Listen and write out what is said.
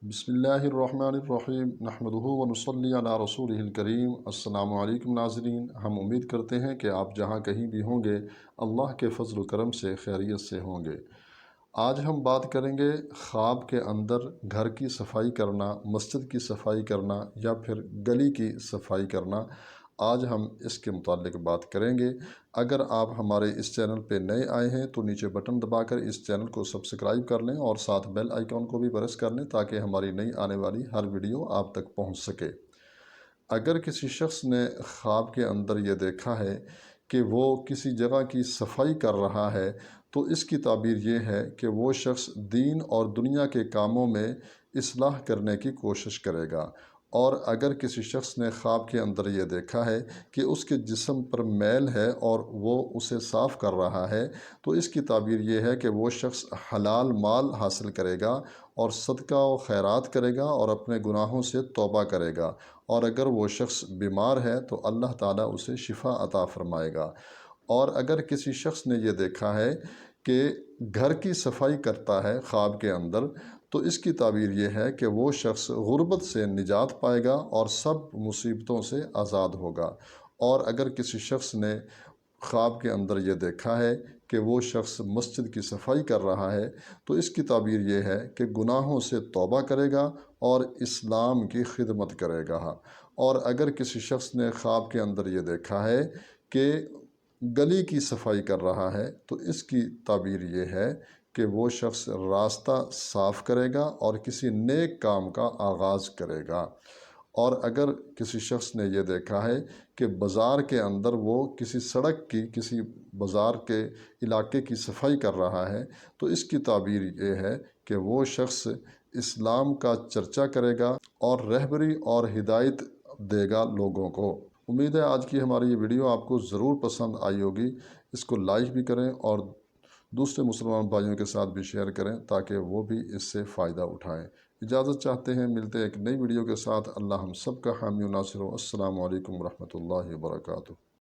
بسم اللہ الرحمن الرحیم نحمدہ ونصلی علی رسولہ الکریم۔ السلام علیکم ناظرین، ہم امید کرتے ہیں کہ آپ جہاں کہیں بھی ہوں گے اللہ کے فضل و کرم سے خیریت سے ہوں گے۔ آج ہم بات کریں گے خواب کے اندر گھر کی صفائی کرنا، مسجد کی صفائی کرنا یا پھر گلی کی صفائی کرنا۔ آج ہم اس کے متعلق بات کریں گے۔ اگر آپ ہمارے اس چینل پہ نئے آئے ہیں تو نیچے بٹن دبا کر اس چینل کو سبسکرائب کر لیں اور ساتھ بیل آئیکن کو بھی پریس کر لیں تاکہ ہماری نئی آنے والی ہر ویڈیو آپ تک پہنچ سکے۔ اگر کسی شخص نے خواب کے اندر یہ دیکھا ہے کہ وہ کسی جگہ کی صفائی کر رہا ہے تو اس کی تعبیر یہ ہے کہ وہ شخص دین اور دنیا کے کاموں میں اصلاح کرنے کی کوشش کرے گا۔ اور اگر کسی شخص نے خواب کے اندر یہ دیکھا ہے کہ اس کے جسم پر میل ہے اور وہ اسے صاف کر رہا ہے تو اس کی تعبیر یہ ہے کہ وہ شخص حلال مال حاصل کرے گا اور صدقہ و خیرات کرے گا اور اپنے گناہوں سے توبہ کرے گا۔ اور اگر وہ شخص بیمار ہے تو اللہ تعالیٰ اسے شفا عطا فرمائے گا۔ اور اگر کسی شخص نے یہ دیکھا ہے کہ گھر کی صفائی کرتا ہے خواب کے اندر تو اس کی تعبیر یہ ہے کہ وہ شخص غربت سے نجات پائے گا اور سب مصیبتوں سے آزاد ہوگا۔ اور اگر کسی شخص نے خواب کے اندر یہ دیکھا ہے کہ وہ شخص مسجد کی صفائی کر رہا ہے تو اس کی تعبیر یہ ہے کہ گناہوں سے توبہ کرے گا اور اسلام کی خدمت کرے گا۔ اور اگر کسی شخص نے خواب کے اندر یہ دیکھا ہے کہ گلی کی صفائی کر رہا ہے تو اس کی تعبیر یہ ہے کہ وہ شخص راستہ صاف کرے گا اور کسی نیک کام کا آغاز کرے گا۔ اور اگر کسی شخص نے یہ دیکھا ہے کہ بازار کے اندر وہ کسی سڑک کی کسی بازار کے علاقے کی صفائی کر رہا ہے تو اس کی تعبیر یہ ہے کہ وہ شخص اسلام کا چرچا کرے گا اور رہبری اور ہدایت دے گا لوگوں کو۔ امید ہے آج کی ہماری یہ ویڈیو آپ کو ضرور پسند آئی ہوگی۔ اس کو لائک بھی کریں اور دوسرے مسلمان بھائیوں کے ساتھ بھی شیئر کریں تاکہ وہ بھی اس سے فائدہ اٹھائیں۔ اجازت چاہتے ہیں، ملتے ہیں ایک نئی ویڈیو کے ساتھ۔ اللہ ہم سب کا حامی و ناصر ہو۔ السلام علیکم ورحمۃ اللہ وبرکاتہ۔